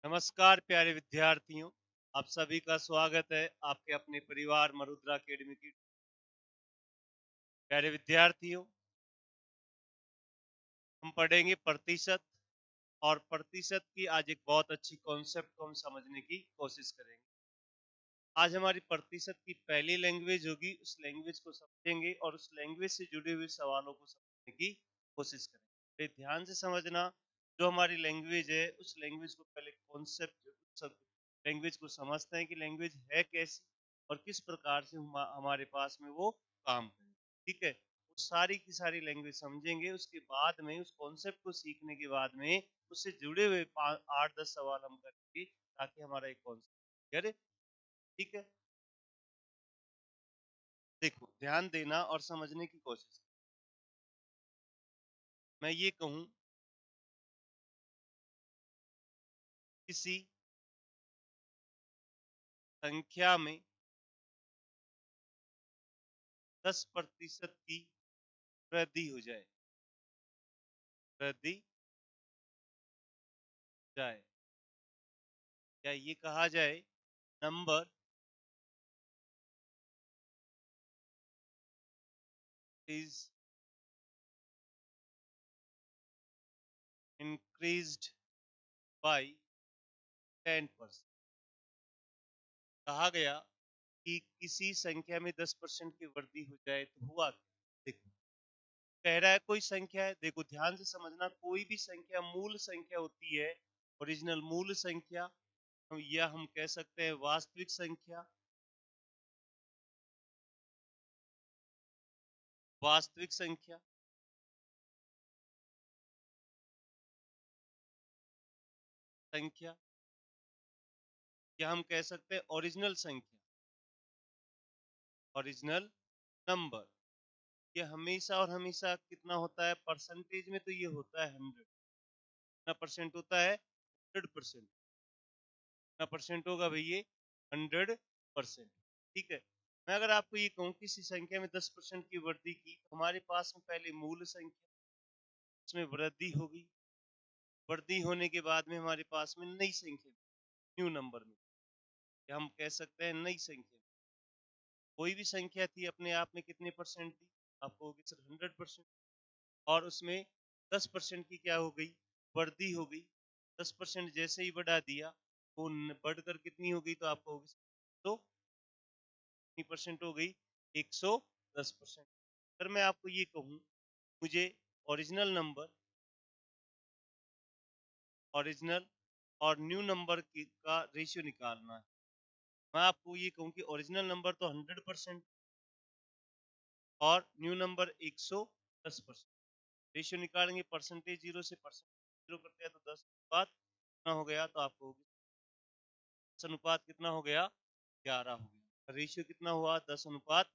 नमस्कार प्यारे विद्यार्थियों, आप सभी का स्वागत है आपके अपने परिवार मरुद्रा अकेडमी की। प्यारे विद्यार्थियों, हम पढ़ेंगे प्रतिशत और प्रतिशत की आज एक बहुत अच्छी कॉन्सेप्ट को हम समझने की कोशिश करेंगे। आज हमारी प्रतिशत की पहली लैंग्वेज होगी, उस लैंग्वेज को समझेंगे और उस लैंग्वेज से जुड़े हुए सवालों को समझने की कोशिश करेंगे। तो ध्यान से समझना, जो हमारी लैंग्वेज है उस लैंग्वेज को पहले कॉन्सेप्ट लैंग्वेज को समझते हैं कि लैंग्वेज है कैसी और किस प्रकार से हमारे पास में वो काम करे। ठीक है, वो सारी की सारी लैंग्वेज समझेंगे, उसके बाद में उस कॉन्सेप्ट को सीखने के बाद में उससे जुड़े हुए 8-10 सवाल हम करेंगे ताकि हमारा एक कॉन्सेप्ट क्लियर है। ठीक है, देखो ध्यान देना और समझने की कोशिश। मैं ये कहूं, किसी संख्या में 10% की वृद्धि हो जाए, वृद्धि जाए, या ये कहा जाए नंबर इज इंक्रीज्ड बाय 10%। कहा गया कि किसी संख्या में 10% की वृद्धि हो जाए तो हुआ क्या? देखो, कह रहा है कोई संख्या है, देखो ध्यान से समझना, कोई भी संख्या मूल संख्या होती है, ओरिजिनल मूल संख्या, या हम कह सकते हैं वास्तविक संख्या। वास्तविक संख्या, संख्या, या हम कह सकते हैं ओरिजिनल संख्या, ओरिजिनल नंबर। ये हमेशा और हमेशा कितना होता है परसेंटेज में? तो ये होता है 100। कितना परसेंट होता है? 100%। कितना परसेंट होगा भैया? 100%। ठीक है, मैं अगर आपको ये कहूँ किसी संख्या में 10% की वृद्धि की, तो हमारे पास में पहले मूल संख्या, इसमें वृद्धि होगी, वृद्धि होने के बाद में हमारे पास में नई संख्या, न्यू नंबर में, या हम कह सकते हैं नई संख्या। कोई भी संख्या थी अपने आप में कितने परसेंट थी? आपको होगी सर 100%। और उसमें 10% की क्या हो गई? वृद्धि हो गई। 10% जैसे ही बढ़ा दिया, वो बढ़कर कितनी हो गई? तो आपको होगी तो कितनी परसेंट हो गई? 110%। अगर मैं आपको ये कहूँ, मुझे ओरिजिनल नंबर, ओरिजिनल और न्यू नंबर का रेशियो निकालना है। मैं आपको ये कहूँ कि ओरिजिनल नंबर तो 100% और न्यू नंबर 110%। रेशियो निकालेंगे, परसेंटेज 0 से परसेंटेज 0 करते हैं तो 10 अनुपात कितना हो गया? तो आपको 10 अनुपात कितना हो गया? 11 हो गया। रेशियो कितना हुआ? 10 अनुपात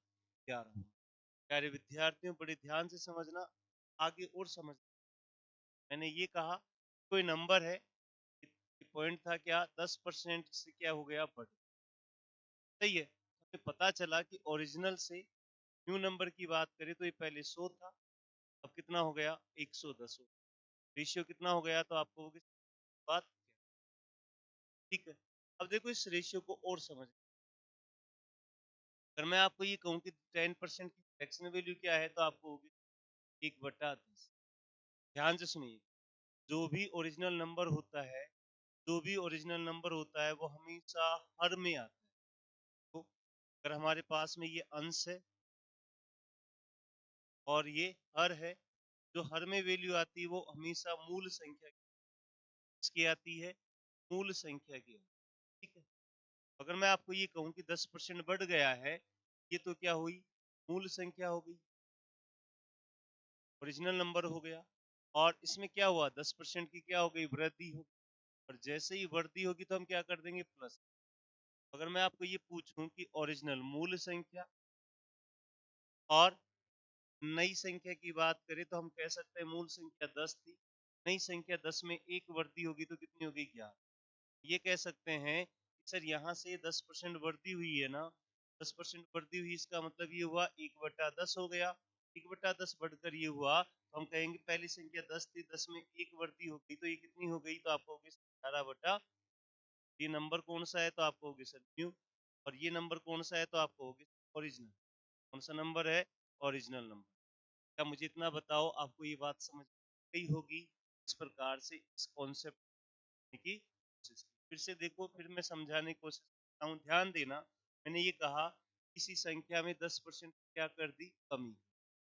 11 हुआ। प्यारे विद्यार्थियों, बड़े ध्यान से समझना, आगे और समझ। मैंने ये कहा कोई नंबर है, पॉइंट था क्या? 10% से क्या हो गया? बढ़। सही है, हमें पता चला कि ओरिजिनल से न्यू नंबर की बात करें तो ये पहले 100 था, अब कितना हो गया? 110 हो। रेशियो कितना हो गया? तो आपको होगी बात। ठीक है, अब देखो इस रेशियो को और समझ। अगर मैं आपको ये कहूँ कि 10% की फ्रैक्शनल वैल्यू क्या है, तो आपको होगी 1/10। ध्यान से सुनिए, जो भी ओरिजिनल नंबर होता है, जो भी ओरिजिनल नंबर होता है वो हमेशा हर में आता है। तो अगर हमारे पास में ये अंश है और ये हर है, जो हर में वैल्यू आती है वो हमेशा मूल संख्या की आती है, मूल संख्या की। ठीक है, अगर मैं आपको ये कहूँ कि 10% बढ़ गया है, ये तो क्या हुई? मूल संख्या हो गई, ओरिजिनल नंबर हो गया। और इसमें क्या हुआ? 10% की क्या हो गई? वृद्धि हो। और जैसे ही वृद्धि होगी तो हम क्या कर देंगे? प्लस। अगर मैं आपको ये पूछूं कि ओरिजिनल मूल संख्या और नई संख्या की बात करें, तो हम कह सकते हैं मूल संख्या 10 थी, नई संख्या 10 में एक वृद्धि होगी तो कितनी होगी? 11। ये कह सकते हैं कि सर यहाँ से 10% वृद्धि हुई है ना, 10% वृद्धि हुई, इसका मतलब ये हुआ 1/10 हो गया। 1/10 बढ़कर ये हुआ, तो हम कहेंगे पहली संख्या 10 थी, 10 में एक वृद्धि हो गई तो ये कितनी हो गई? तो आपको होगी 11/10। ये नंबर कौन सा है तो आप कहोगे सर न्यू, और ये नंबर कौन सा है तो आप कहोगे ओरिजिनल। कौन सा नंबर है? Original number. क्या मुझे इतना बताओ, आपको ये बात समझ गई होगी इस प्रकार से इस कॉन्सेप्ट की कोशिश की। फिर से देखो, फिर मैं समझाने की कोशिश करता हूँ, ध्यान देना। मैंने ये कहा किसी संख्या में 10% क्या कर दी? कमी।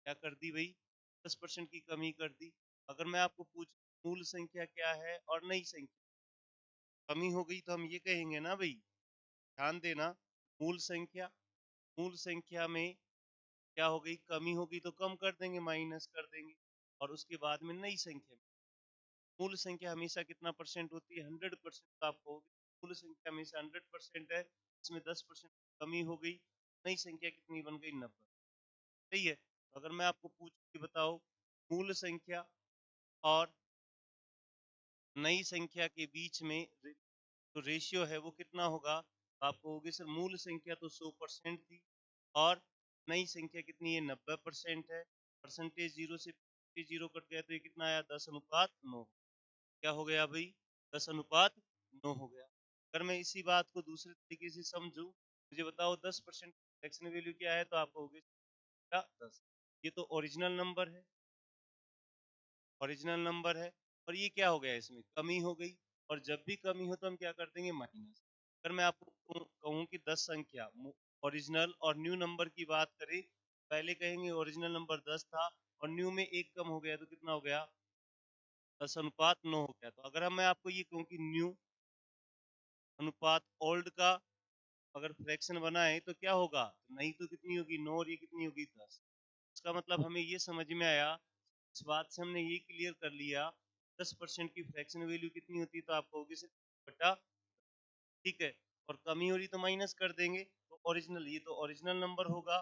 क्या कर दी भाई? 10% की कमी कर दी। अगर मैं आपको पूछूं मूल संख्या क्या है और नई संख्या, कमी हो गई तो हम ये कहेंगे ना भाई, ध्यान देना, मूल संख्या, मूल संख्या में क्या हो गई? कमी होगी तो कम कर देंगे, माइनस कर देंगे। और उसके बाद में नई संख्या, मूल संख्या हमेशा कितना परसेंट होती है? 100%। तो आप कहोगे मूल संख्या हमेशा 100% है, इसमें 10% कमी हो गई, नई संख्या कितनी बन गई? 90। सही है। तो अगर मैं आपको पूछ के बताओ मूल संख्या और नई संख्या के बीच में जो रेशियो है वो कितना होगा, तो आप कहोगे सर मूल संख्या तो 100% थी और नई संख्या कितनी है? 90% है। परसेंटेज जीरो से जीरो कट गया तो ये कितना आया? 10:9। क्या हो गया भाई? 10:9 हो गया। अगर मैं इसी बात को दूसरे तरीके से समझूं, मुझे बताओ 10% फ्रैक्शन वैल्यू क्या है, तो आप कहोगे क्या? 10। ये तो ओरिजिनल नंबर है, ओरिजिनल नंबर है। और ये क्या हो गया? इसमें कमी हो गई। और जब भी कमी हो तो हम क्या कर देंगे? माइनस। अगर मैं आपको कहूँ कि 10 संख्या ओरिजिनल और न्यू नंबर की बात करें, पहले कहेंगे ओरिजिनल नंबर 10 था और न्यू में एक कम हो गया तो कितना हो गया? 10:9 हो गया। तो अगर मैं आपको ये कहूँ कि न्यू अनुपात ओल्ड का अगर फ्रैक्शन बनाए तो क्या होगा? नहीं तो कितनी होगी? 9 और ये कितनी होगी? 10। इसका मतलब हमें ये समझ में आया, इस बात से हमने ये क्लियर कर लिया 10% की फ्रैक्शन वैल्यू कितनी होती है, तो आप कहोगे सिर्फ बटा, ठीक है। और कमी हो रही तो माइनस कर देंगे, तो ओरिजिनल, ये तो ओरिजिनल नंबर होगा,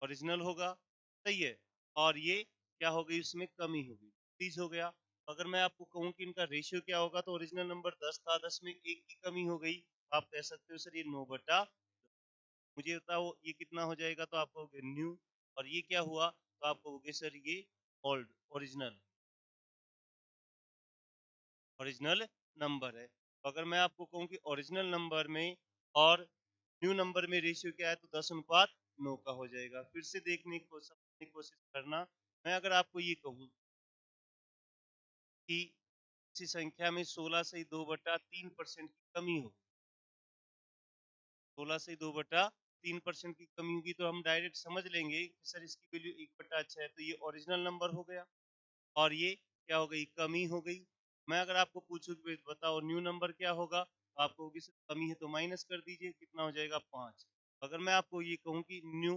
ओरिजिनल होगा। सही है। और ये क्या हो गई? उसमें कमी होगी, 30 हो गया। अगर मैं आपको कहूँ कि इनका रेशियो क्या होगा, तो ओरिजिनल नंबर 10 था, 10 में एक की कमी हो गई, आप कह सकते हो सर ये 9/, मुझे बताओ ये कितना हो जाएगा, तो आप कहोगे न्यू। और ये क्या हुआ, तो आप कहोगे सर ये ओल्ड, ओरिजिनल, ओरिजिनल नंबर है। तो अगर मैं आपको कहूँ कि ओरिजिनल नंबर में और न्यू नंबर में रेशियो क्या है, तो 10:9 का हो जाएगा। फिर से देखने की समझने की कोशिश करना। मैं अगर आपको ये कहूँ कि किसी संख्या में 16 से 2/3% की कमी हो, 16 से 2/3% की कमी होगी, तो हम डायरेक्ट समझ लेंगे कि सर इसकी वैल्यू 1/6 है, तो ये ओरिजिनल नंबर हो गया। और ये क्या हो गई? कमी हो गई। मैं अगर आपको पूछूं कि बताओ न्यू नंबर क्या होगा, तो आप कहोगे सर कमी है तो माइनस कर दीजिए, कितना हो जाएगा? 5। अगर मैं आपको ये कहूँ कि न्यू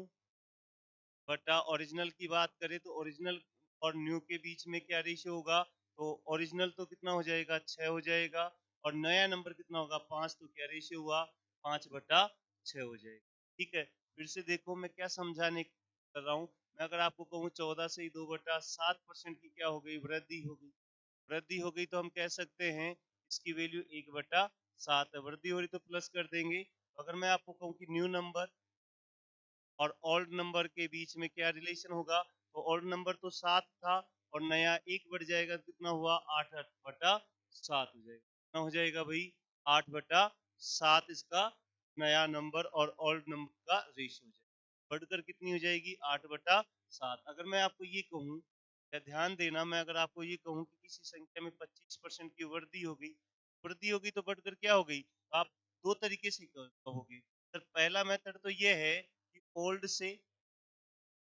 बटा ओरिजिनल की बात करें, तो ओरिजिनल और न्यू के बीच में क्या रेशियो होगा, तो ओरिजिनल तो कितना हो जाएगा? 6 हो जाएगा। और नया नंबर कितना होगा? 5। तो क्या रेशियो हुआ? 5/6 हो जाएगा। ठीक है। फिर से देखो मैं क्या समझाने कर रहा हूँ। मैं अगर आपको कहूँ 14 से 2/7% की क्या हो गई? वृद्धि हो गई। वृद्धि हो गई तो हम कह सकते हैं इसकी वैल्यू 1/7 है। वृद्धि हो रही तो प्लस कर देंगे। अगर मैं आपको कहूँ कि न्यू नंबर और ओल्ड नंबर के बीच में क्या रिलेशन होगा, तो ओल्ड नंबर तो 7 था और नया 1 बढ़ जाएगा तो कितना हुआ? 8/7 हो जाएगा। कितना हो जाएगा भाई? 8/7 इसका नया नंबर और ओल्ड नंबर का रेशियो हो जाएगा। बढ़कर कितनी हो जाएगी? 8/7। अगर मैं आपको ये कहूँ, या ध्यान देना, मैं अगर आपको ये कहूँ कि किसी संख्या में 25% की वृद्धि होगी तो बढ़कर क्या हो गई? आप दो तरीके से कहोगे। सर पहला मेथड तो ये है कि ओल्ड से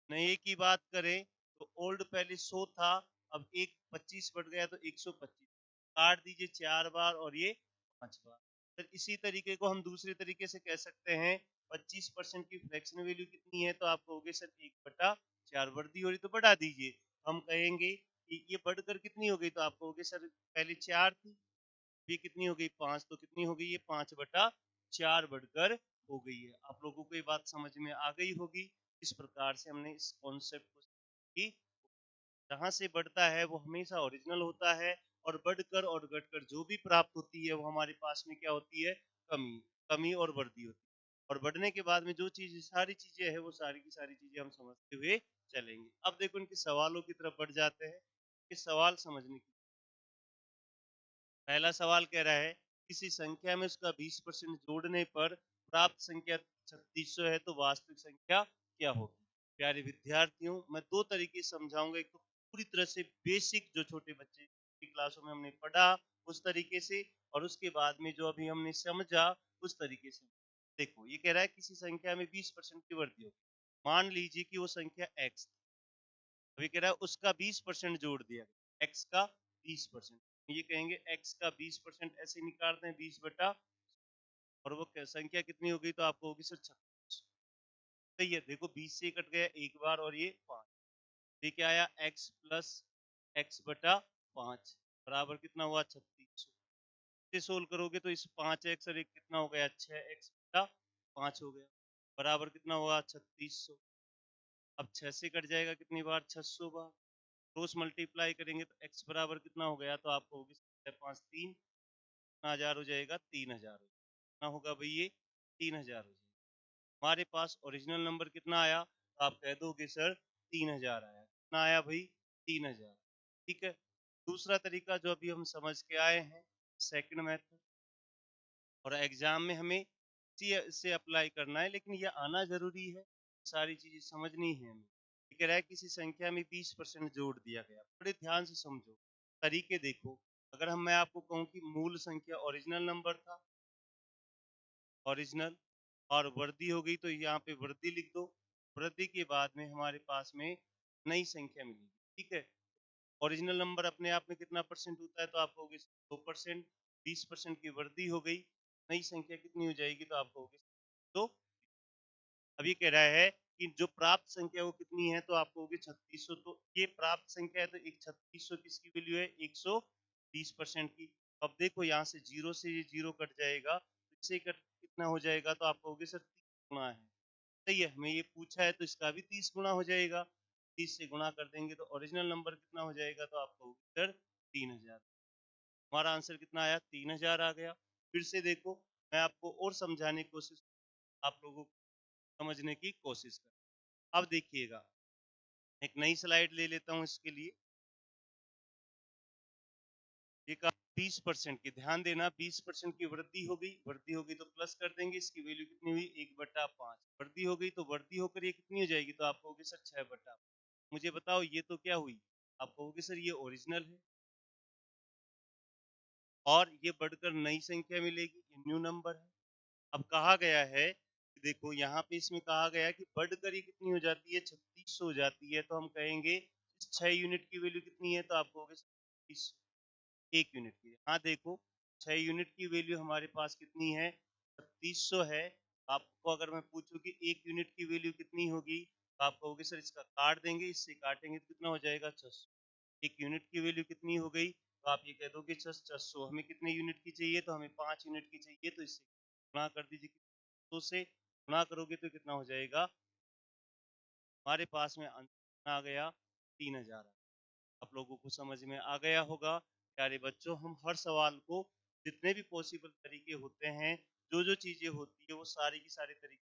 नए की बात करें, तो ओल्ड पहले 100 था, अब एक 25 बढ़ गया तो 125, काट दीजिए 4 बार और ये 5 बार। फिर इसी तरीके को हम दूसरे तरीके से कह सकते हैं, 25% की फ्रैक्शन वैल्यू कितनी है, तो आप कहोगे सर 1/4 वृद्धि हो रही तो बढ़ा दीजिए। हम कहेंगे कि ये बढ़कर कितनी हो गई, तो आप कहोगे सर पहले 4 थी, ये कितनी हो गई? 5। तो कितनी हो गई? ये 5/4 बढ़कर हो गई है। आप लोगों को ये बात समझ में आ गई होगी। इस प्रकार से हमने इस कॉन्सेप्ट को की, जहाँ से बढ़ता है वो हमेशा ओरिजिनल होता है, और बढ़कर और घटकर जो भी प्राप्त होती है वो हमारे पास में क्या होती है? कमी। कमी और वृद्धि होती है। और बढ़ने के बाद में जो चीज सारी चीजें हैं वो सारी की सारी चीजें हम समझते हुए चलेंगे। अब देखो इनके सवालों की तरफ बढ़ जाते हैं। इस सवाल समझने की, पहला सवाल कह रहा है किसी संख्या में उसका 20% जोड़ने पर प्राप्त संख्या 3600 है तो वास्तविक संख्या क्या होगी। प्यारे विद्यार्थियों, मैं दो तरीके समझाऊंगा। एक तो पूरी तरह से बेसिक, जो छोटे बच्चे की क्लासों में हमने पढ़ा उस तरीके से, और उसके बाद में जो अभी हमने समझा उस तरीके से। देखो, ये कह रहा है किसी संख्या में 20% की वृद्धि होगी। मान लीजिए कि वो संख्या x, अभी कह रहा है उसका 20% जोड़ दिया, x का 20%। ये कहेंगे x का 20% ऐसे निकालते हैं 20 बटा, और वो संख्या कितनी होगी तो आपको होगी सर 36। सही है। देखो 20 से कट गया एक बार और ये 5, ये क्या आया x प्लस x बटा 5 बराबर कितना हुआ 3600। इसे सोल्व करोगे तो इस 5x और एक कितना हो गया 6x बटा 5 हो गया, बराबर कितना हुआ 3600। अब 6 से कट जाएगा कितनी बार 600 बार, क्रॉस मल्टीप्लाई करेंगे तो x बराबर कितना हो गया तो आपको होगी 5 3 हजार हो जाएगा 3000 कितना होगा भाई ये 3000 हो जाएगा। हमारे पास ओरिजिनल नंबर कितना आया तो आप कह दोगे सर 3000 आया। कितना आया भाई 3000। ठीक है। दूसरा तरीका जो अभी हम समझ के आए हैं, सेकंड मेथड, और एग्जाम में हमें इसे अप्लाई करना है, लेकिन ये आना जरूरी है, सारी चीजें समझनी है हमें। ये कह रहा है किसी संख्या में 20% जोड़ दिया गया। बड़े ध्यान से समझो, तरीके देखो। अगर मैं आपको कहूँ कि मूल संख्या ओरिजिनल नंबर था, ओरिजिनल, और वृद्धि हो गई तो यहाँ पे वृद्धि लिख दो। वृद्धि के बाद में हमारे पास में नई संख्या मिलेगी। ठीक है। ओरिजिनल नंबर अपने आप में कितना परसेंट होता है तो आपको होगी 2%। 20% की वृद्धि हो गई, नई संख्या कितनी हो जाएगी तो आपको होगी तो। अब ये कह रहा है कि जो प्राप्त संख्या वो कितनी है तो आपको होगी 3600। तो ये प्राप्त संख्या है तो एक 3600 किसकी वैल्यू है 120% की। अब देखो यहाँ से जीरो से ये जीरो कट जाएगा, इससे कट कितना हो जाएगा तो आपको होगी सर 30 गुना है। सही है। हमें ये पूछा है तो इसका भी 30 गुना हो जाएगा। 30 से गुना कर देंगे तो ओरिजिनल नंबर कितना हो जाएगा तो आपको होगी सर 3000। हमारा आंसर कितना आया 3000 आ गया। फिर से देखो, मैं आपको और समझाने की कोशिश, आप लोगों को समझने की कोशिश कर। अब देखिएगा, एक नई स्लाइड ले लेता हूं इसके लिए। एक 20% की ध्यान देना, 20% की वृद्धि हो गई, वृद्धि हो गई तो प्लस कर देंगे, इसकी वैल्यू कितनी हुई 1/5। वृद्धि हो गई तो वृद्धि होकर ये कितनी हो जाएगी तो आपको होगी सर 6/5। मुझे बताओ ये तो क्या हुई, आपको होगी सर ये ओरिजिनल है, और ये बढ़कर नई संख्या मिलेगी, ये न्यू नंबर है। अब कहा गया है कि देखो यहाँ पे इसमें कहा गया है कि बढ़कर ये कितनी हो जाती है 3600 हो जाती है, तो हम कहेंगे इस 6 यूनिट की वैल्यू कितनी है तो आपको होगी 1 यूनिट की। हाँ देखो, 6 यूनिट की वैल्यू हमारे पास कितनी है 3600 है। आपको अगर मैं पूछूं कि 1 यूनिट की वैल्यू कितनी होगी तो आप कहोगे सर इसका काट देंगे, इससे काटेंगे तो कितना हो जाएगा 600। 1 यूनिट की वैल्यू कितनी हो गई तो आप ये कह दोगे 600। हमें कितने यूनिट की चाहिए तो हमें 5 यूनिट की चाहिए, तो इससे गुणा कर दीजिए। तो से गुणा करोगे तो कितना हो जाएगा, हमारे पास में आंसर आ गया 3000। आप लोगों को समझ में आ गया होगा। प्यारे बच्चों, हम हर सवाल को जितने भी पॉसिबल तरीके होते हैं, जो जो चीजें होती है वो सारी की सारी तरीके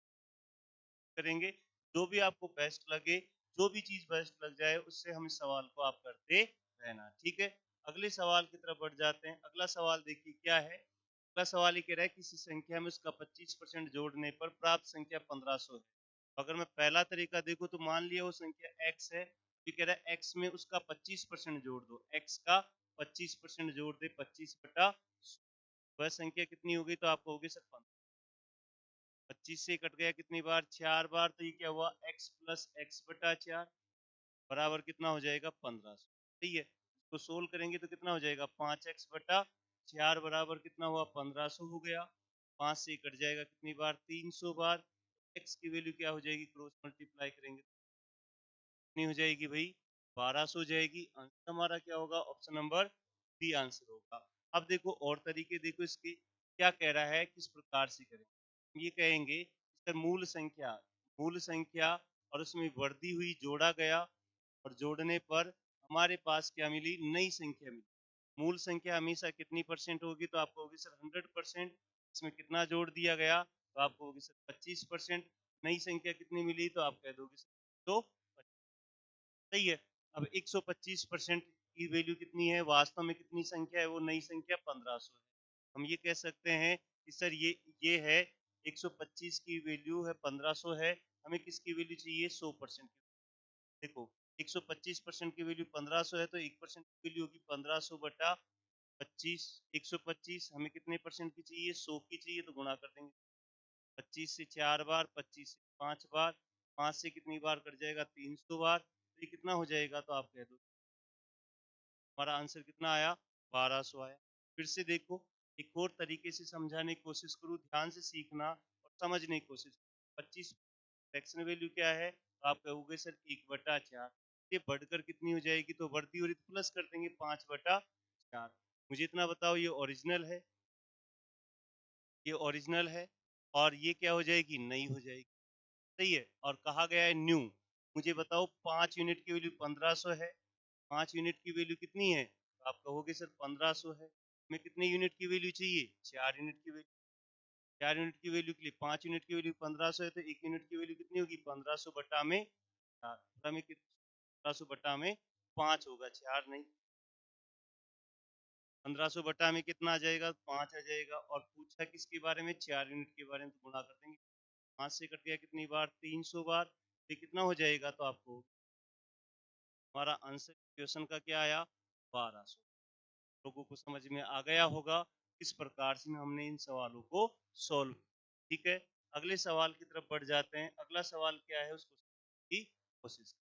करेंगे। जो भी आपको बेस्ट लगे, जो भी चीज बेस्ट लग जाए, उससे हम इस सवाल को आप करते रहना। ठीक है। अगले सवाल की तरफ बढ़ जाते हैं। अगला सवाल देखिए क्या है। अगला सवाल ये कह रहा है किसी संख्या में उसका 25% जोड़ने पर प्राप्त संख्या 1500 है। अगर मैं पहला तरीका देखूं तो मान लिया वो संख्या x है, ये कह रहा है x में उसका 25% जोड़ दो। x का 25% जोड़ दे 25/100, वह संख्या कितनी होगी तो आपको होगी सर 25 से कट गया कितनी बार 4 बार, तो ये क्या हुआ x प्लस x/4 बराबर कितना हो जाएगा 1500। सही है। इसको सोल्व करेंगे तो कितना हो जाएगा 5x/4 बराबर कितना हुआ 1500 हो गया। 5 से कट जाएगा कितनी बार 300 बार। x की वैल्यू क्या हो जाएगी, क्रॉस मल्टीप्लाई करेंगे कितनी हो जाएगी भाई 1200 हो जाएगी। आंसर हमारा क्या होगा, ऑप्शन नंबर बी आंसर होगा। अब देखो और तरीके देखो इसके, क्या कह रहा है किस प्रकार से करें। ये कहेंगे सर मूल संख्या और उसमें वृद्धि हुई, जोड़ा गया, और जोड़ने पर हमारे पास क्या मिली, नई संख्या मिली। मूल संख्या हमेशा कितनी परसेंट होगी तो आपको होगी सर 100%। इसमें कितना जोड़ दिया गया तो आपको होगी सर 25%। नई संख्या कितनी मिली तो आप कह दोगे सर तो। सही है। अब 125% की वैल्यू कितनी है, वास्तव में कितनी संख्या है, वो नई संख्या 1500 है। हम ये कह सकते हैं कि सर ये है 125 की वैल्यू है 1500 है, हमें किसकी वैल्यू चाहिए 100%। देखो 125% की वैल्यू 1500 है तो 1% की वैल्यू होगी 1500 बटा 25। 125 हमें कितने परसेंट की चाहिए 100 की चाहिए तो गुणा कर देंगे 25 से 4 बार, 25 से 5 बार, 5 से कितनी बार कट जाएगा 300 बार, तो ये कितना हो जाएगा तो आप कह दो हमारा आंसर कितना आया 1200 आया। फिर से देखो एक और तरीके से समझाने की कोशिश करूँ, ध्यान से सीखना और समझने की कोशिश। 25 फ्रैक्शन वैल्यू क्या है तो आप कहोगे सर 1/4, ये बढ़कर कितनी हो जाएगी तो बढ़ती और प्लस कर देंगे 5/4। मुझे इतना बताओ ये ओरिजिनल है, ये ओरिजिनल है और ये क्या हो जाएगी नई हो जाएगी, सही है। और कहा गया है न्यू, मुझे बताओ 5 यूनिट की वैल्यू 1500 है, 5 यूनिट की वैल्यू कितनी है तो आप कहोगे सर 1500 है, हमें कितने यूनिट की वैल्यू चाहिए 4 यूनिट की वैल्यू। 4 यूनिट की वैल्यू के लिए 5 यूनिट की वैल्यू 1500 है तो 1 यूनिट की वैल्यू कितनी होगी 1500 बटा में 4, में 1500 बटा में 5 होगा 4 नहीं। 1500 बटा में कितना आ जाएगा 5 आ जाएगा, और पूछा किसके बारे में 4 यूनिट के बारे में, तो गुणा कर देंगे 5 से कट गया कितनी बार 300 बार, ये कितना हो जाएगा तो आपको हमारा आंसर क्वेश्चन का क्या आया 1200। लोगों को समझ में आ गया होगा किस प्रकार से हमने इन सवालों को सॉल्व किया। ठीक है, अगले सवाल की तरफ बढ़ जाते हैं। अगला सवाल क्या है उसको समझने की कोशिश।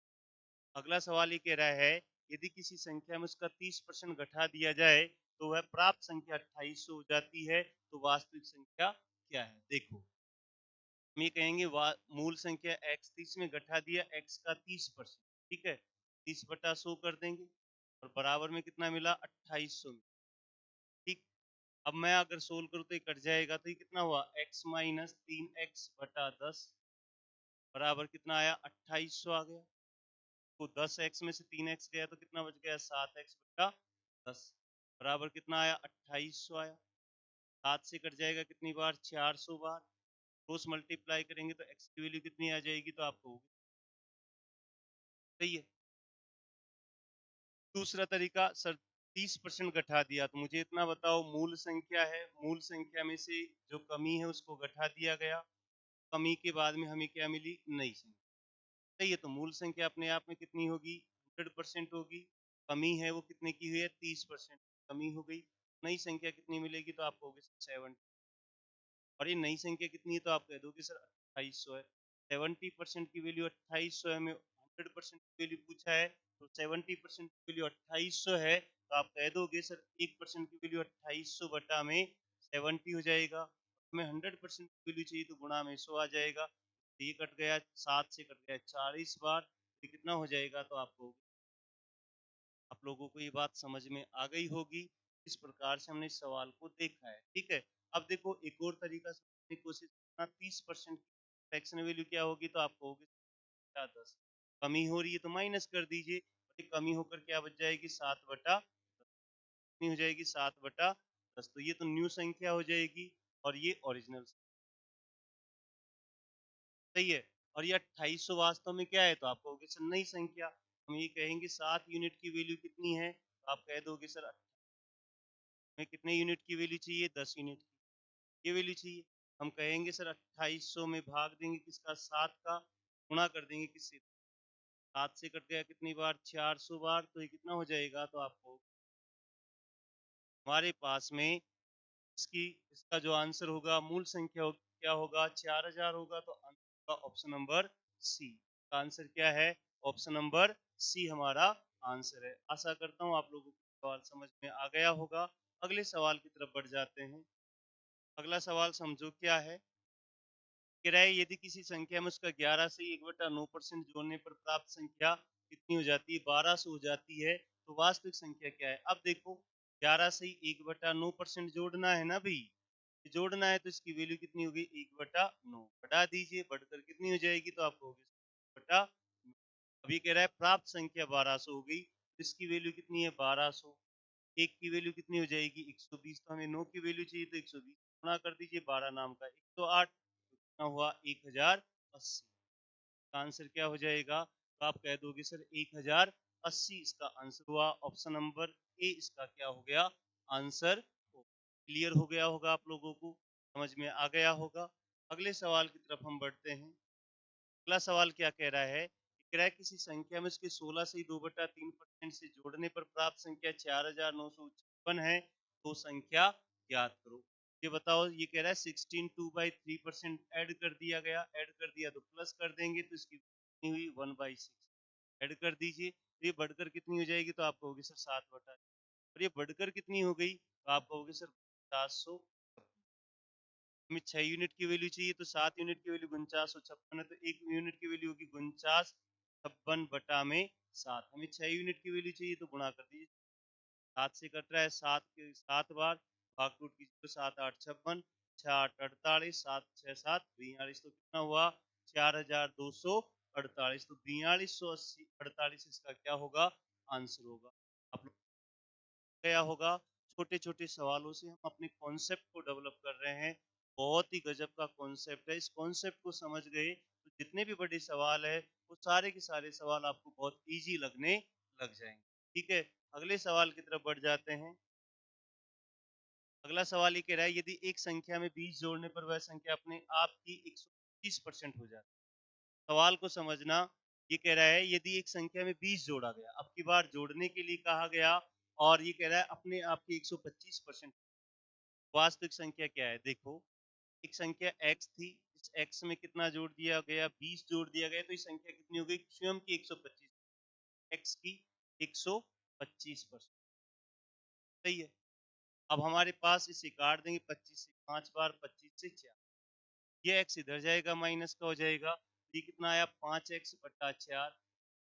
अगला सवाल ये कह रहा है यदि किसी संख्या में उसका 30% घटा दिया जाए तो वह प्राप्त संख्या 2800 हो जाती है, तो वास्तविक संख्या क्या है। देखो हम ये कहेंगे मूल संख्या x 30 में घटा दिया x का 30%, ठीक है 30/100 कर देंगे और बराबर में कितना मिला 2800 में। ठीक, अब मैं अगर सोल्व करूँ तो ये कट जाएगा तो ये कितना हुआ x माइनस 3x/10 बराबर कितना आया 2800 आ गया। तो 10x में से 3x गया तो कितना बच गया 7x/10 बराबर कितना आया 2800 आया। 7 से कट जाएगा कितनी बार 400 बार, क्रॉस मल्टीप्लाई करेंगे तो x की वैल्यू कितनी आ जाएगी तो आपको सही है। दूसरा तरीका सर 30% घटा दिया तो मुझे इतना बताओ मूल संख्या है, मूल संख्या में से जो कमी है उसको घटा दिया गया, कमी के बाद में हमें क्या मिली नई संख्या, सही है। तो मूल संख्या अपने आप में कितनी होगी 100% होगी, कमी है वो कितने की हुई है 30% कमी हो गई, नई संख्या कितनी मिलेगी तो आप कहोगे 70, और ये नई संख्या कितनी है तो आप कह दोगे सर 2800 है। 70% की वैल्यू 2800 है, हमें 100% की वैल्यू पूछा है तो 70% की वैल्यू 2800 है तो आप कह दोगे सर 1% की वैल्यू 2800 बटा में 70 हो जाएगा। हमें 100% की वैल्यू चाहिए तो गुणा में 100 आ जाएगा, तो ये कट गया 7 से कट गया 40 बार, तो कितना हो जाएगा तो आपको आप लोगों को ये बात समझ में आ गई होगी। इस प्रकार से हमने इस सवाल को देखा है, ठीक है। अब देखो एक और तरीका समझने की कोशिश करना, 30% फ्रैक्शन वैल्यू क्या होगी तो आप कहोगे 10, कमी हो रही है तो माइनस कर दीजिए, कमी होकर क्या बच जाएगी 7/10, कितनी हो जाएगी 7/10, तो ये तो न्यू संख्या हो जाएगी और ये ओरिजिनल सही है। और ये 2800 वास्तव में क्या है तो आप कहोगे सर नई संख्या, हम ये कहेंगे 7 यूनिट की वैल्यू कितनी है तो आप कह दोगे सर हमें कितने यूनिट की वैल्यू चाहिए 10 यूनिट की ये वैल्यू चाहिए। हम कहेंगे सर 2800 में भाग देंगे किसका 7 का, गुणा कर देंगे किससे 7 से कट गया कितनी बार 400 बार, तो ये कितना हो जाएगा तो आपको हमारे पास में इसकी इसका जो आंसर होगा मूल संख्या क्या होगा 4000 होगा, तो आंसर होगा ऑप्शन नंबर सी। का आंसर क्या है ऑप्शन नंबर सी हमारा आंसर है। आशा करता हूँ आप लोगों को सवाल समझ में आ गया होगा। अगले सवाल की तरफ बढ़ जाते हैं। अगला सवाल समझो क्या है, कह रहा है यदि किसी संख्या में उसका 11 से 1/9% जोड़ने पर प्राप्त संख्या कितनी हो जाती है 1200 हो जाती है, तो वास्तविक संख्या क्या है। अब देखो 11 से 1/9% जोड़ना है ना भाई, जोड़ना है तो इसकी वैल्यू कितनी होगी 1/9, बढ़ा दीजिए बढ़कर कितनी हो जाएगी तो आपको होगी बटा। अभी कह रहा है प्राप्त संख्या 1200 हो गई तो इसकी वैल्यू कितनी है 1200, एक की वैल्यू कितनी हो जाएगी 120, तो हमें 9 की वैल्यू चाहिए तो 120 गुणा कर दीजिए 12 नाम का 108, कितना हुआ 1080। का आंसर क्या हो जाएगा तो आप कह दोगे सर 1080 इसका आंसर हुआ। ऑप्शन नंबर ए इसका क्या हो गया आंसर हो। क्लियर हो गया होगा आप लोगों को, समझ में आ गया होगा। अगले सवाल की तरफ हम बढ़ते हैं। अगला सवाल क्या कह रहा है? कह रहा है किसी संख्या में उसके 16 से 2/3% से जोड़ने पर प्राप्त संख्या 4956 है, तो संख्या ज्ञात करो। ये बताओ, ये कह रहा है 16 2/3% ऐड कर दिया गया, ऐड कर दिया तो प्लस कर देंगे, तो इसकी कितनी हुई 1/6 ऐड कर दीजिए। तो ये बढ़कर कितनी हो जाएगी? तो आप कहोगे सर 7/, और ये बढ़कर कितनी हो गई? तो आप कहोगे सर 700। हमें 6 यूनिट की वैल्यू चाहिए, तो 7 यूनिट की वैल्यू 4956 है, तो 1 यूनिट की वैल्यू होगी 4956/7। हमें 6 यूनिट की वैल्यू चाहिए, तो गुणा कर दीजिए। 7 से कट रहा है 7 के 7 बार, भाग टूट कीजिए तो 7 8 56, 6 8 48, 7 6 7 42, तो कितना हुआ? 4248। तो 4280 इसका क्या होगा? आंसर होगा। आप लोग गया होगा, छोटे छोटे सवालों से हम अपने कॉन्सेप्ट को डेवलप कर रहे हैं। बहुत ही गजब का कॉन्सेप्ट है। इस कॉन्सेप्ट को समझ गए तो जितने भी बड़े सवाल है वो सारे के सारे सवाल आपको बहुत इजी लगने लग जाएंगे। ठीक है, अगले सवाल की तरफ बढ़ जाते हैं। अगला सवाल ये कह रहा है, यदि एक संख्या में 20 जोड़ने पर वह संख्या अपने आप की 125% हो जाती है। सवाल को समझना। ये कह रहा है यदि एक संख्या में 20 जोड़ा गया, अब की बार जोड़ने के लिए कहा गया, और ये कह रहा है अपने आप की 125%। वास्तविक संख्या क्या है? देखो, एक संख्या x थी, इस x में कितना जोड़ दिया गया? 20 जोड़ दिया गया, तो ये संख्या कितनी हो गई? स्वयं की 125, x की 125%। सही है। अब हमारे पास इसे काट देंगे, 25 से 5 बार, 25 से 4, ये x इधर जाएगा, माइनस का हो जाएगा। ये कितना आया? 5x/4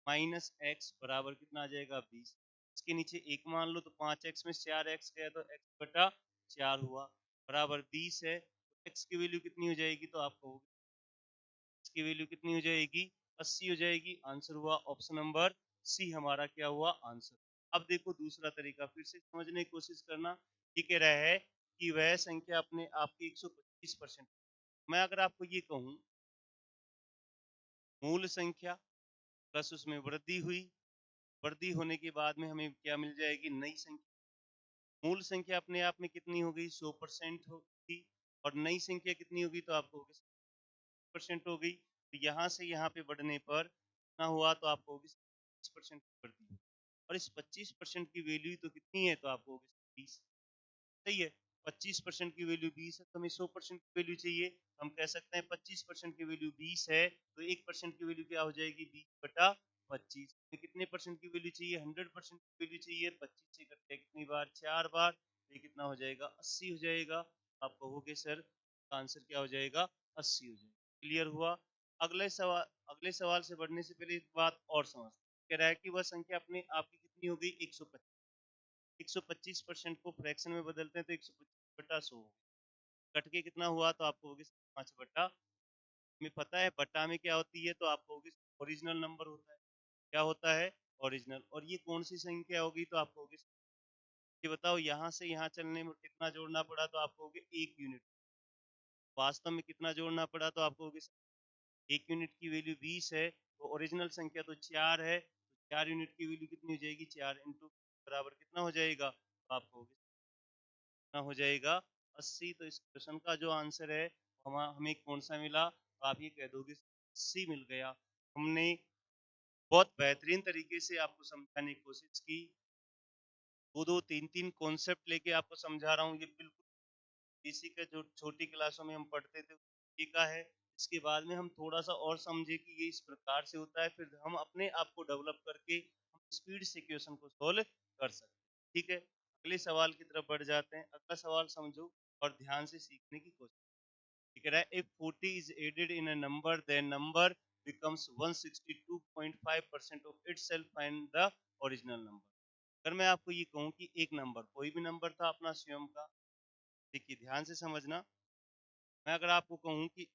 माइनस x बराबर कितना आ जाएगा? 20। इसके नीचे 1 मान लो, तो 5x में 4x गया, तो x/4 हुआ, बराबर 20 है। तो x की वैल्यू कितनी हो जाएगी? तो आपको x की वैल्यू कितनी हो जाएगी? 80 हो जाएगी। आंसर हुआ ऑप्शन नंबर सी, हमारा क्या हुआ? आंसर। अब देखो दूसरा तरीका, फिर से समझने की कोशिश करना। ये कह रहा है कि वह संख्या अपने आप की 125%। मैं अगर आपको ये कहूं, मूल संख्या प्लस उसमें वृद्धि हुई, वृद्धि होने के बाद में हमें क्या मिल जाएगी? नई संख्या। मूल संख्या अपने आप में कितनी हो गई? 100% होगी, और नई संख्या कितनी होगी? तो आपको 100% हो गई। तो यहाँ से यहाँ पे बढ़ने पर कितना हुआ? तो आपको 25% वृद्धि, और इस 25% की वैल्यू तो कितनी है? तो आपको 20। सही है। 25% की वैल्यू 20 है, तो हमें 100% की वैल्यू चाहिए। हम कह सकते हैं 25% की वैल्यू 20 है, तो 1% की वैल्यू क्या हो जाएगी? 20/25। कितने परसेंट की वैल्यू चाहिए? 100% की वैल्यू चाहिए। 25 से करते हैं कितनी बार? 4 बार, तो ये कितना हो जाएगा? 80 हो जाएगा। आप कहोगे सर आंसर क्या हो जाएगा? 80 हो जाएगा। क्लियर हुआ? अगले सवाल से बढ़ने से पहले एक बात और समझ। कह रहा है कि वह संख्या अपने आप की कितनी हो गई? 125% को फ्रैक्शन में बदलते हैं, तो 125/100 कट के कितना हुआ? तो आपको होगी 5/। हमें पता है बट्टा में क्या होती है, तो आपको होगी ओरिजिनल नंबर होता है। क्या होता है? ओरिजिनल। और ये कौन सी संख्या होगी? तो आपको होगी, ये बताओ, यहाँ से यहाँ चलने में कितना जोड़ना पड़ा? तो आपको होगी 1 यूनिट। वास्तव में कितना जोड़ना पड़ा? तो आपको होगी 1 यूनिट की वैल्यू 20 है, तो ओरिजिनल संख्या तो 4 है, तो 4 यूनिट की वैल्यू कितनी हो जाएगी? 4 इंटू बराबर कितना हो जाएगा? तो आपको होगी कितना हो जाएगा? 80। तो इस क्वेश्चन का जो आंसर है हमें कौन सा मिला? तो आप ये कह दोगे 80 मिल गया। हमने बहुत बेहतरीन तरीके से आपको समझाने की कोशिश की। 2-2 3-3 कॉन्सेप्ट लेके आपको समझा रहा हूँ। ये बिल्कुल बेसिक है, जो छोटी क्लासों में हम पढ़ते थे ये का है। इसके बाद में हम थोड़ा सा और समझे कि ये इस प्रकार से होता है, फिर हम अपने आप को डेवलप करके हम स्पीड से क्वेश्चन को सोल्व कर सकते हैं। ठीक है, अगले सवाल की तरफ बढ़ जाते हैं। अगला सवाल समझो और ध्यान से सीखने की कोशिश। ये कह रहा है, if 40 is added in a number, then number becomes 162.5% of itself, find the original number। अगर मैं आपको ये कहूँ कि एक नंबर, कोई भी नंबर था अपना स्वयं का, देखिए ध्यान से समझना। मैं अगर आपको कहूँ कि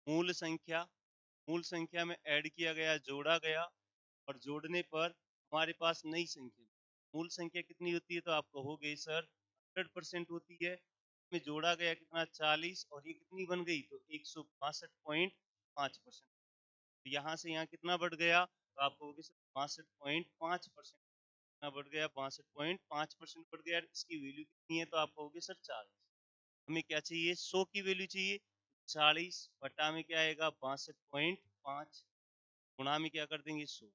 मूल संख्या, मूल संख्या में ऐड किया गया, जोड़ा गया, और जोड़ने पर हमारे पास नई संख्या, मूल संख्या कितनी होती है? तो आप कहोगे सर 100% होती है। में जोड़ा गया कितना? 40, और ये कितनी बन गई? तो 162.5%। तो यहाँ से यहाँ कितना बढ़ गया? तो आप कहोगे सर 62.5%। कितना बढ़ गया 62.5% बढ़ गया। इसकी वैल्यू कितनी है तो आप कहोगे सर 40। हमें क्या चाहिए 100 की वैल्यू चाहिए। 40 बटा में क्या आएगा 62.5 गुणा में क्या कर देंगे 100।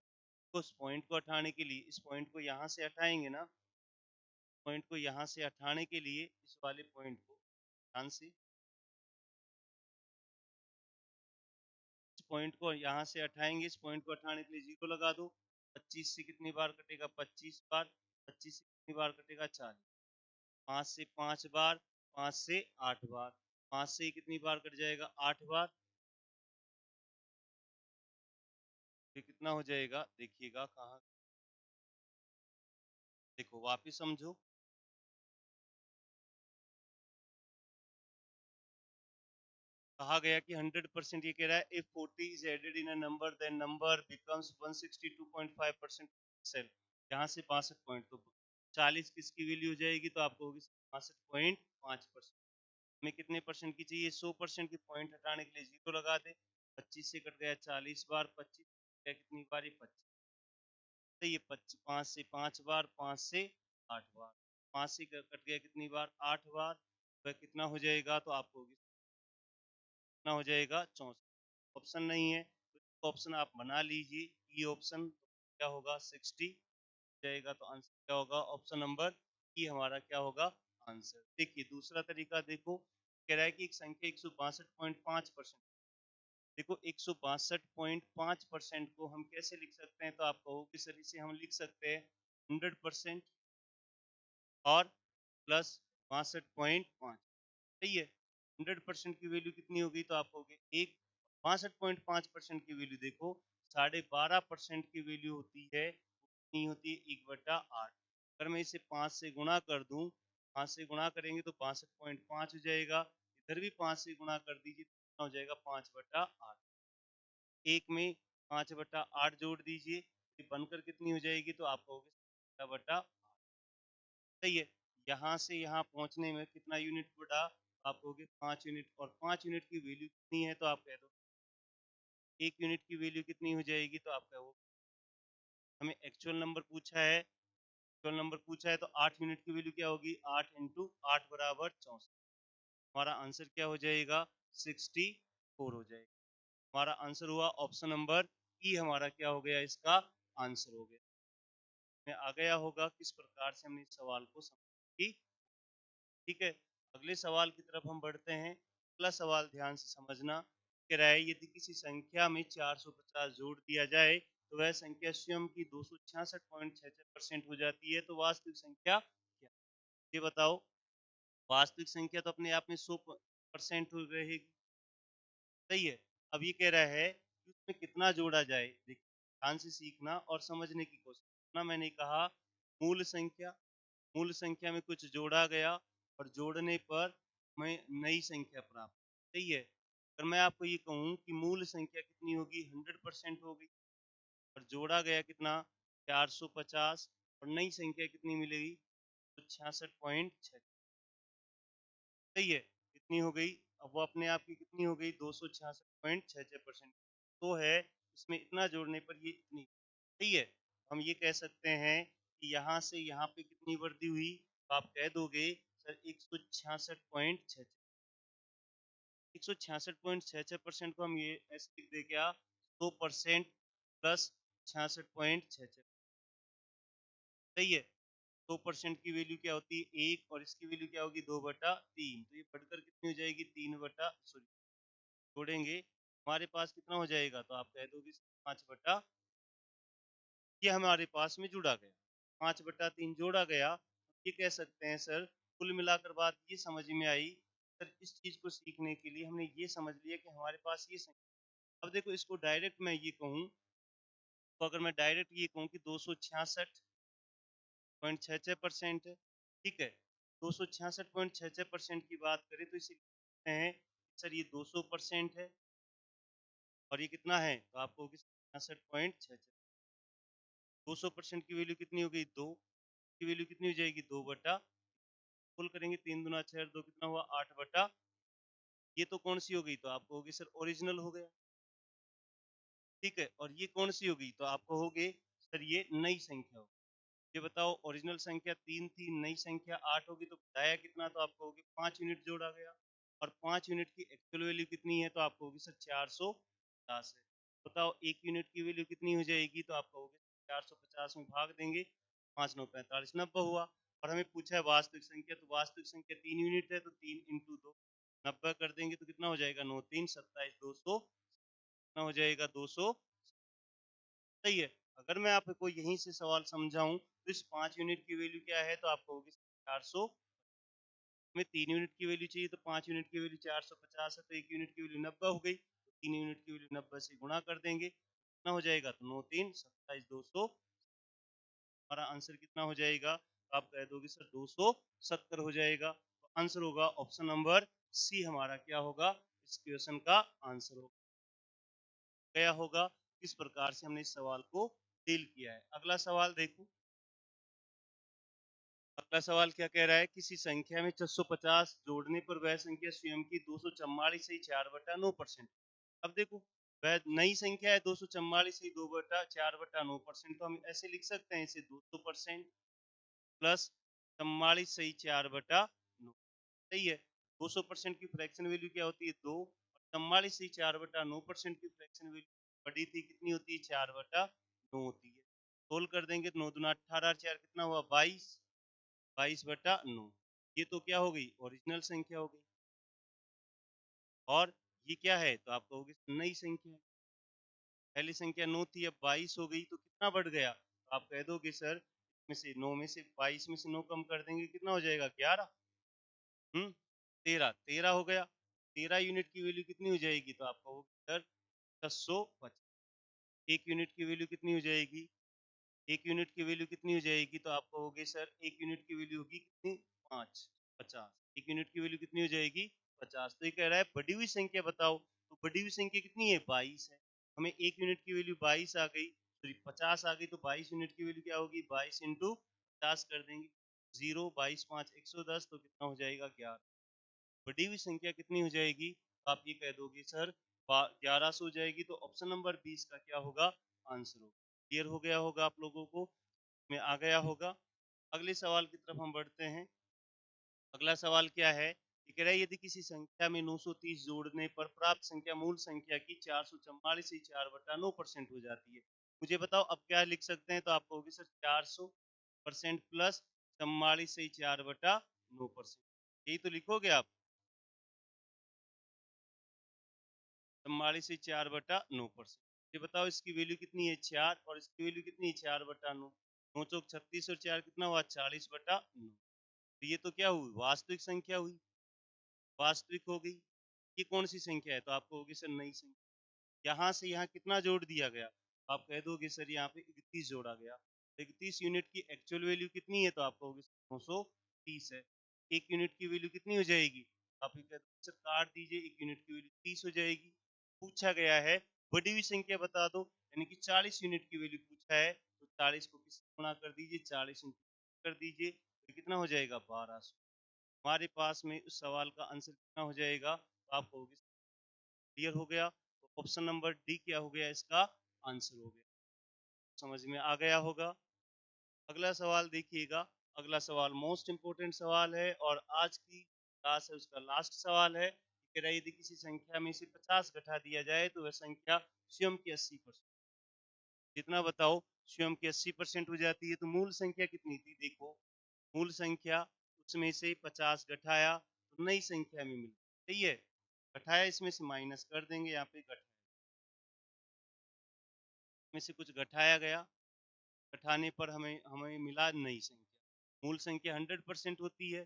तो उस पॉइंट को हटाने के लिए इस पॉइंट को यहाँ से हटाएंगे ना, पॉइंट को यहाँ से हटाने के लिए इस वाले पॉइंट को ध्यान से इस पॉइंट को यहाँ से हटाएंगे। इस पॉइंट को हटाने के लिए 0 लगा दो। 25 से कितनी बार कटेगा 25 बार। 25 से कितनी बार कटेगा 40। 5 से 5 बार, 5 से 8 बार, 5 से कितनी बार कट जाएगा 8 बार। ये कितना हो जाएगा देखिएगा कहाँ, देखो वापिस समझो। कहा गया कि 100% ये कह रहा है if 40 is added in a number then number becomes 162.5% सेल। यहाँ से 62 पॉइंट तो 40 किसकी वैल्यू हो जाएगी तो आपको होगी 62.5%। हमें कितने परसेंट की चाहिए 100% की। पॉइंट हटाने के लिए 0 लगा दे। 25 से कट गया 40 बार, 25 कितनी बार 25 तो ये 5 से 5 बार, 5 से 8 बार, 5 से कट गया कितनी बार 8 बार। वह कितना हो जाएगा तो आपको होगी कितना हो जाएगा 64। ऑप्शन नहीं है तो ऑप्शन आप बना लीजिए। ये ऑप्शन क्या होगा 60 जाएगा तो आंसर क्या होगा ऑप्शन नंबर ई हमारा क्या होगा आंसर। देखिए दूसरा तरीका देखो, कह रहा है कि एक संख्या 162.5%। देखो 162.5% को हम कैसे लिख सकते हैं तो आप कहोगे सर इसे हम लिख सकते हैं 100% और प्लस 62.5। सही है। 100% की वैल्यू कितनी होगी तो आप कहोगे एक। 62.5% की वैल्यू देखो 12.5% की वैल्यू होती है, कितनी होती है 1/8। अगर मैं इसे 5 से गुणा कर दूं, 5 से गुणा करेंगे तो 62.5 हो जाएगा। इधर भी 5 से गुणा कर दीजिए तो कितना हो जाएगा 5/8। एक में 5/8 जोड़ दीजिए, ये बनकर कितनी हो जाएगी तो आप कहोगे 17/8। सही है। यहाँ से यहाँ पहुँचने में कितना यूनिट बढ़ा आप कहोगे 5 यूनिट। और 5 यूनिट की वैल्यू कितनी है तो आप कह दो 1 यूनिट की वैल्यू कितनी हो जाएगी तो आप कहो। हमें एक्चुअल नंबर पूछा है, एक्चुअल नंबर पूछा है तो 8 यूनिट की वैल्यू क्या होगी 8 इंटू 8 बराबर 64। हमारा आंसर क्या हो जाएगा 64 हो जाएगा। हमारा आंसर हुआ ऑप्शन नंबर ई हमारा क्या हो गया इसका आंसर हो गया। में आ गया होगा किस प्रकार से हमने इस सवाल को समझा। ठीक है। अगले सवाल की तरफ हम बढ़ते हैं। अगला सवाल ध्यान से समझना। कह रहा है यदि किसी संख्या में 450 जोड़ दिया जाए तो वह संख्या स्वयं की 266.66% हो जाती है, तो वास्तविक संख्या क्या। ये बताओ वास्तविक संख्या तो अपने आप में 100% हो रहेगी। सही है। अब ये कह रहा है कि उसमें कितना जोड़ा जाए। देखिए ध्यान से सीखना और समझने की कोशिश करना। मैंने कहा मूल संख्या, मूल संख्या में कुछ जोड़ा गया और जोड़ने पर मैं नई संख्या प्राप्त। सही है। अगर मैं आपको ये कहूँ कि मूल संख्या कितनी होगी 100% होगी और जोड़ा गया कितना 450 और नई संख्या कितनी मिलेगी तो 66.6। सही है। कितनी हो गई अब वो अपने आप की कितनी हो गई 266.66%। तो है इसमें इतना जोड़ने पर ये इतनी। सही है। हम ये कह सकते हैं कि यहाँ से यहाँ पे कितनी वृद्धि हुई तो आप कह दोगे सर 166.66। 166.66% को हम ये ऐसे लिख दे क्या 100% प्लस 66.66। सही है। 100% की वैल्यू क्या होती है 1 और इसकी वैल्यू क्या होगी 2/3। तो ये बढ़कर कितनी हो जाएगी 3 बटा सॉरी जोड़ेंगे हमारे पास कितना हो जाएगा तो आप कह दोगे 5/। ये हमारे पास में जुड़ा गया 5/3 जोड़ा गया। ये कह सकते हैं सर कुल मिलाकर बात ये समझ में आई। सर इस चीज को सीखने के लिए हमने ये समझ लिया कि हमारे पास ये संख्या। अब देखो इसको डायरेक्ट मैं ये कहूँ तो अगर मैं डायरेक्ट ये कहूँ कि 266.66% है। ठीक है। 266.66% की बात करें तो इसे लिखते हैं सर ये 200% है और ये कितना है तो आपको 66.66। 200% की वैल्यू कितनी हो गई 2 की वैल्यू कितनी हो जाएगी 2/। फुल करेंगे 3 दूना 6 2 कितना हुआ 8/। ये तो कौन सी हो गई तो आपको होगी सर ओरिजिनल हो गया। ठीक है। और ये कौन सी होगी तो आपको होगी सर ये नई संख्या होगी। ये बताओ ओरिजिनल संख्या 3 थी, नई संख्या 8 होगी तो घटाया कितना, तो आप कहोगे 5 यूनिट जोड़ा गया। और 5 यूनिट की एक्चुअल वैल्यू कितनी है, तो आप कहोगे सर 450 है। बताओ 1 यूनिट की वैल्यू कितनी हो जाएगी, तो आप कहोगे 450 में भाग देंगे, 5 9 45 90 हुआ। और हमें पूछा है वास्तविक संख्या, तो वास्तविक संख्या 3 यूनिट है, तो 3 इंटू 2 90 कर देंगे तो कितना हो जाएगा, 9 3 27 200, कितना हो जाएगा 200। सही है। अगर मैं आपको यहीं से सवाल समझाऊं तो इस 5 यूनिट की वैल्यू क्या है, तो आप कहोगे 400। में 3 यूनिट की वैल्यू चाहिए, तो 5 यूनिट की वैल्यू 450 है, तो 1 यूनिट की वैल्यू 90 हो गई, तो 3 यूनिट की वैल्यू 90 से गुणा कर देंगे, कितना हो जाएगा, तो 9 3 27 200। हमारा आंसर कितना हो जाएगा, तो आप कह दोगे सर 270 हो जाएगा। तो आंसर होगा ऑप्शन नंबर सी, हमारा क्या होगा, इस क्वेश्चन का आंसर होगा गया होगा। किस प्रकार से हमने इस सवाल को डील किया है। अगला सवाल देखो। अगला सवाल क्या कह रहा है, किसी संख्या में 650 जोड़ने पर वह संख्या स्वयं की 244 से 4/9%। अब देखो, वह नई संख्या है 244 से 4/9%, तो हम ऐसे लिख सकते हैं इसे 200% प्लस 44 से 4/9। सही है। 200% की फ्रैक्शन वैल्यू क्या होती है, 2। और 44 से 4/9% की फ्रैक्शन वैल्यू बड़ी थी, कितनी होती है, 4/9 होती है। सोल्व कर देंगे तो 9 दूना 18, 4 कितना हुआ, 22, 22/9। ये तो क्या हो गई, ओरिजिनल संख्या हो गई। और ये क्या है, तो आप कहोगे नई संख्या है। पहली संख्या 9 थी, अब 22 हो गई, तो कितना बढ़ गया, तो आप कह दोगे सर इसमें से 9 में से 22 में से 9 कम कर देंगे, कितना हो जाएगा, 11। 13 13 हो गया। 13 यूनिट की वैल्यू कितनी हो जाएगी, तो आप कहोगे सर 650। 1 यूनिट की वैल्यू कितनी हो जाएगी, 1 यूनिट की वैल्यू कितनी हो जाएगी, तो आप कहोगे सर 1 यूनिट की वैल्यू होगी कितनी, 5 50। 1 यूनिट की वैल्यू कितनी हो जाएगी, 50। तो ये कह रहा है बढ़ी हुई संख्या बताओ, तो बढ़ी हुई संख्या कितनी है, 22 है। हमें 1 यूनिट की वैल्यू 22 आ गई, सॉरी 50 आ गई, तो 22 यूनिट की वैल्यू क्या होगी, 22 इंटू 50 कर देंगे, 0 22 5 110, तो कितना हो जाएगा, 11। बढ़ी हुई संख्या कितनी हो जाएगी, तो आप ये कह दोगे सर 1100 हो जाएगी। तो ऑप्शन नंबर 20 का क्या होगा, आंसर होगा। क्लियर हो गया होगा आप लोगों को, में आ गया होगा। अगले सवाल की तरफ हम बढ़ते हैं। अगला सवाल क्या है, ये कह रहा है यदि किसी संख्या में 930 जोड़ने पर प्राप्त संख्या मूल संख्या की 444 से 4/9% हो जाती है। मुझे बताओ अब क्या लिख सकते हैं, तो आप कहोगे सर 400% प्लस 44 से 4/9%, यही तो लिखोगे आप। 44 से 4/9%। ये बताओ इसकी वैल्यू कितनी है, 4, और इसकी वैल्यू कितनी है, 4/9। 9 चौक 36 और 4 कितना हुआ, 40/9। तो ये तो क्या हुई, वास्तविक संख्या हुई, वास्तविक हो गई। ये कौन सी संख्या है, तो आप कहोगे सर नई संख्या। यहाँ से यहाँ कितना जोड़ दिया गया, तो आप कह दोगे सर यहाँ पे 31 जोड़ा गया। 31 यूनिट की एक्चुअल वैल्यू कितनी है, तो आप कहोगे 930 है। 1 यूनिट की वैल्यू कितनी हो जाएगी, आप ये कहते सर काट दीजिए, 1 यूनिट की वैल्यू 30 हो जाएगी। पूछा गया है बड़ी हुई संख्या बता दो, यानी कि 40 यूनिट की वैल्यू पूछा है, तो 40 को किससे गुणा कर दीजिए, 40 कर दीजिए, तो कितना हो जाएगा, 1200। हमारे पास में उस सवाल का आंसर कितना हो जाएगा, तो आप कहोगे क्लियर हो गया। तो ऑप्शन नंबर डी क्या हो गया, इसका आंसर हो गया। समझ में आ गया होगा। अगला सवाल देखिएगा। अगला सवाल मोस्ट इंपोर्टेंट सवाल है और आज की क्लास है उसका लास्ट सवाल है। कह रहा है यदि किसी संख्या में से 50 घटा दिया जाए तो वह संख्या स्वयं की 80%, जितना बताओ, स्वयं की 80% हो जाती है। तो मूल संख्या कितनी थी, देखो मूल संख्या, उसमें से 50 घटाया तो नई संख्या में मिली। सही है। घटाया इसमें से माइनस कर देंगे, यहाँ पे घटाया में से कुछ घटाया गया, घटाने पर हमें हमें मिला नई संख्या। मूल संख्या 100% होती है,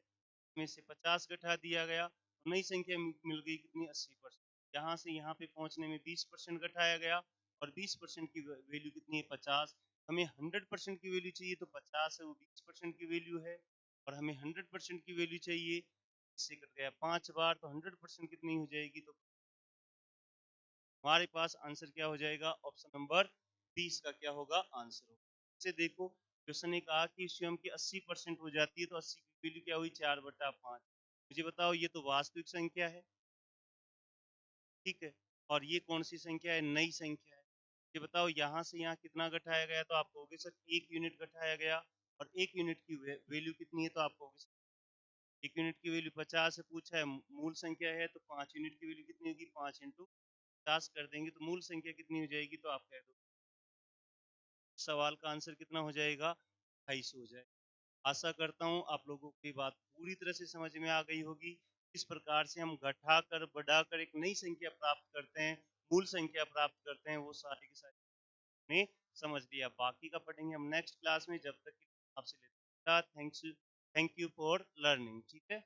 में से 50 घटा दिया गया तो नई संख्या मिल गई कितनी, 80%। यहाँ से यहाँ पे पहुंचने में 20% घटाया गया और 20% की वैल्यू कितनी है, 50। हमें 100% की वैल्यू चाहिए, तो 50 है वो 20% की वैल्यू है, और हमें 100% की वैल्यू चाहिए, इससे कट गया 5 बार, तो 100% कितनी हो जाएगी, तो हमारे पास आंसर क्या हो जाएगा, ऑप्शन नंबर 20 का क्या होगा, आंसर होगा। इसे देखो, क्वेश्चन ने कहा कि स्वयं की 80% हो जाती है, तो 80 की वैल्यू क्या हुई, 4/5। मुझे बताओ ये तो वास्तविक संख्या है, ठीक है, और ये कौन सी संख्या है, नई संख्या है। ये बताओ यहाँ से यहाँ कितना घटाया गया, तो आप कहोगे सर 1 यूनिट घटाया गया। और 1 यूनिट की वैल्यू कितनी है, तो आप कहोगे 1 यूनिट की वैल्यू 50 है, पूछा है, मूल संख्या है, तो 5 यूनिट की वैल्यू कितनी होगी, 5 इंटू 50 कर देंगे तो मूल संख्या कितनी हो जाएगी, तो आप कह दो सवाल का आंसर कितना हो जाएगा, 250 हो जाएगा। आशा करता हूँ आप लोगों को ये बात पूरी तरह से समझ में आ गई होगी। इस प्रकार से हम घटाकर बढ़ाकर एक नई संख्या प्राप्त करते हैं, मूल संख्या प्राप्त करते हैं, वो सारी की सारी ने समझ लिया। बाकी का पढ़ेंगे हम नेक्स्ट क्लास में। जब तक के लिए आपसे लेते हैं, थैंक यू फॉर लर्निंग। ठीक है।